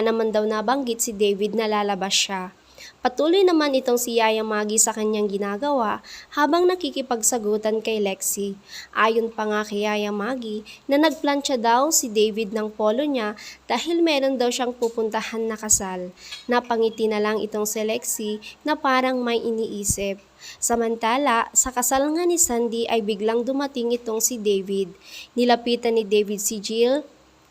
naman daw nabanggit si David na lalabas siya. Patuloy naman itong si Yaya Maggie sa kanyang ginagawa habang nakikipagsagutan kay Lexie. Ayon pa nga kay Yaya Maggie na nagplantsa daw si David ng polo niya dahil meron daw siyang pupuntahan na kasal. Napangiti na lang itong si Lexie na parang may iniisip. Samantala, sa kasal nga ni Sandy ay biglang dumating itong si David. Nilapitan ni David si Jill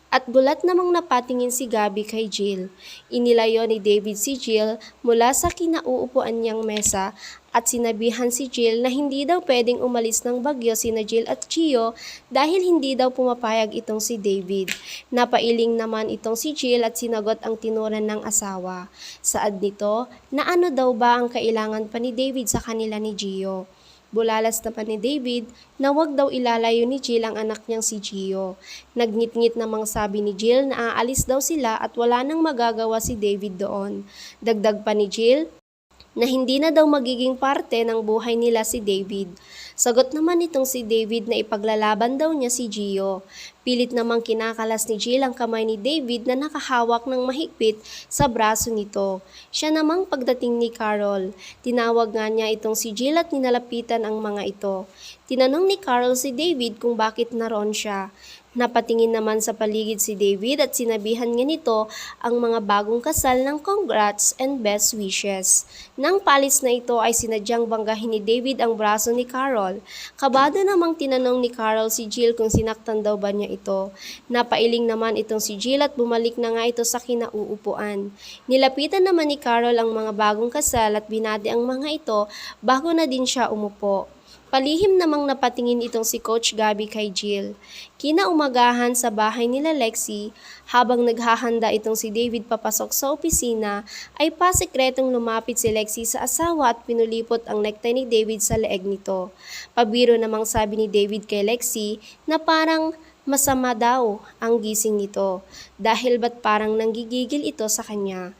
at gulat namang napatingin si Gabby kay Jill. Inilayo ni David si Jill mula sa kinauupuan niyang mesa at sinabihan si Jill na hindi daw pwedeng umalis ng bagyo sina Jill at Gio dahil hindi daw pumapayag itong si David. Napailing naman itong si Jill at sinagot ang tinuran ng asawa. Saad nito na ano daw ba ang kailangan pa ni David sa kanila ni Gio. Bulalas naman ni David na wag daw ilalayo ni Jill ang anak niyang si Gio. Nagngit-ngit namang sabi ni Jill na aalis daw sila at wala nang magagawa si David doon. Dagdag pa ni Jill na hindi na daw magiging parte ng buhay nila si David. Sagot naman itong si David na ipaglalaban daw niya si Gio. Pilit namang kinakalas ni Jill ang kamay ni David na nakahawak ng mahigpit sa braso nito. Siya namang pagdating ni Carol. Tinawag nga niya itong si Jill at ninalapitan ang mga ito. Tinanong ni Carol si David kung bakit naroon siya. Napatingin naman sa paligid si David at sinabihan niya nito ang mga bagong kasal ng congrats and best wishes. Nang palis na ito ay sinadyang banggahin ni David ang braso ni Carol. Kabado namang tinanong ni Carol si Jill kung sinaktan daw ba niya ito. Napailing naman itong si Jill at bumalik na nga ito sa kinauupuan. Nilapitan naman ni Carol ang mga bagong kasal at binati ang mga ito bago na din siya umupo. Palihim namang napatingin itong si Coach Gabby kay Jill. Kinaumagahan sa bahay nila Lexie, habang naghahanda itong si David papasok sa opisina, ay pasikretong lumapit si Lexie sa asawa at pinulipot ang necktie ni David sa leeg nito. Pabiro namang sabi ni David kay Lexie na parang masama daw ang gising nito dahil ba't parang nanggigigil ito sa kanya.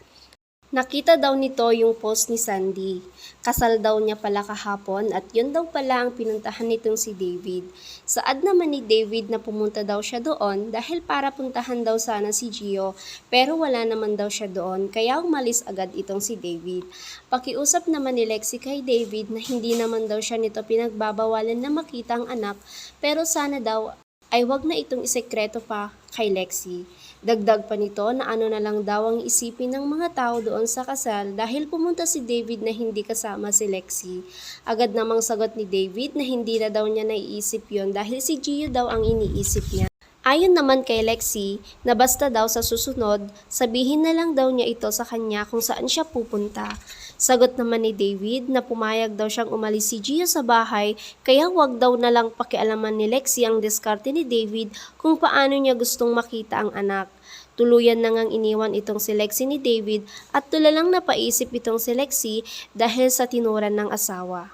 Nakita daw nito yung post ni Sandy. Kasal daw niya pala kahapon at yun daw pala ang pinuntahan nitong si David. Saad naman ni David na pumunta daw siya doon dahil para puntahan daw sana si Gio pero wala naman daw siya doon kaya umalis agad itong si David. Pakiusap naman ni Lexie kay David na hindi naman daw siya nito pinagbabawalan na makita ang anak pero sana daw ay wag na itong isekreto pa kay Lexie. Dagdag pa nito na ano na lang daw ang isipin ng mga tao doon sa kasal dahil pumunta si David na hindi kasama si Lexie. Agad namang sagot ni David na hindi na daw niya naiisip yon dahil si Gio daw ang iniisip niya. Ayon naman kay Lexie na basta daw sa susunod, sabihin na lang daw niya ito sa kanya kung saan siya pupunta. Sagot naman ni David na pumayag daw siyang umalis si Gio sa bahay kaya wag daw na lang pakialaman ni Lexie ang diskarte ni David kung paano niya gustong makita ang anak. Tuluyan na ngang iniwan itong si Lexie ni David at tulalang napaisip itong si Lexie dahil sa tinuran ng asawa.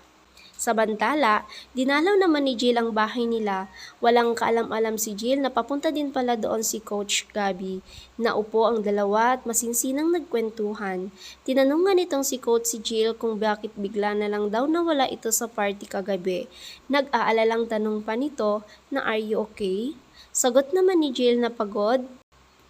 Samantala, dinalaw naman ni Jill ang bahay nila. Walang kaalam-alam si Jill na papunta din pala doon si Coach Gabby. Naupo ang dalawa at masinsinang nagkwentuhan. Tinanong nga nitong si Coach si Jill kung bakit bigla na lang daw nawala ito sa party kagabi. Nag-aalalang tanong pa nito na are you okay? Sagot naman ni Jill na pagod.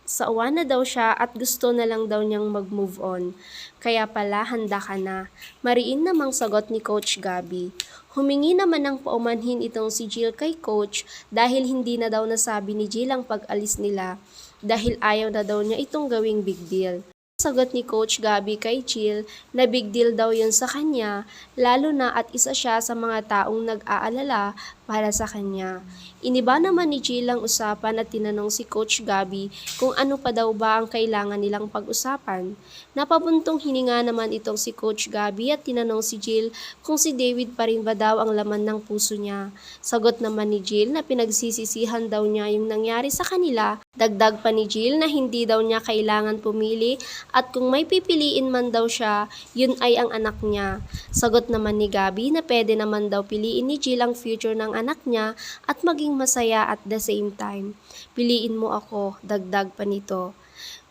Sauwa na daw siya at gusto na lang daw niyang mag-move on. Kaya pala handa ka na. Mariin namang sagot ni Coach Gabby. Humingi naman ng paumanhin itong si Jill kay Coach dahil hindi na daw nasabi ni Jill ang pag-alis nila dahil ayaw na daw niya itong gawing big deal. Sagot ni Coach Gabby kay Jill na big deal daw yun sa kanya lalo na at isa siya sa mga taong nag-aalala para sa kanya. Iniba naman ni Jill ang usapan at tinanong si Coach Gabby kung ano pa daw ba ang kailangan nilang pag-usapan. Napabuntong hininga naman itong si Coach Gabby at tinanong si Jill kung si David pa rin ba daw ang laman ng puso niya. Sagot naman ni Jill na pinagsisisihan daw niya yung nangyari sa kanila. Dagdag pa ni Jill na hindi daw niya kailangan pumili at kung may pipiliin man daw siya, yun ay ang anak niya. Sagot naman ni Gabby na pwede naman daw piliin ni Jill ang future ng anak niya at maging masaya at the same time. Piliin mo ako, dagdag pa nito.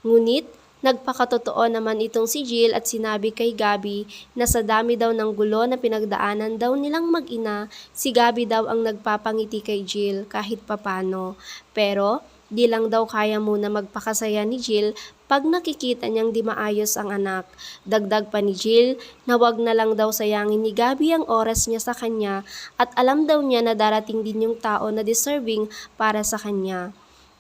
Ngunit, nagpakatotoo naman itong si Jill at sinabi kay Gabby na sa dami daw ng gulo na pinagdaanan daw nilang mag-ina, si Gabby daw ang nagpapangiti kay Jill kahit papano. Pero, di lang daw kaya muna magpakasaya ni Jill pag nakikita niyang di maayos ang anak. Dagdag pa ni Jill na wag na lang daw sayangin ni Gabby ang oras niya sa kanya at alam daw niya na darating din yung tao na deserving para sa kanya.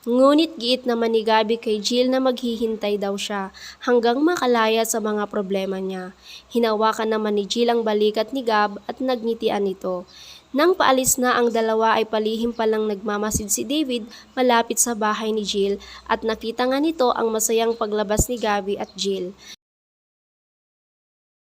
Ngunit giit naman ni Gabby kay Jill na maghihintay daw siya hanggang makalaya sa mga problema niya. Hinawakan naman ni Jill ang balikat ni Gab at nagngitian ito. Nang paalis na ang dalawa ay palihim palang nagmamasid si David malapit sa bahay ni Jill at nakita nga nito ang masayang paglabas ni Gabby at Jill.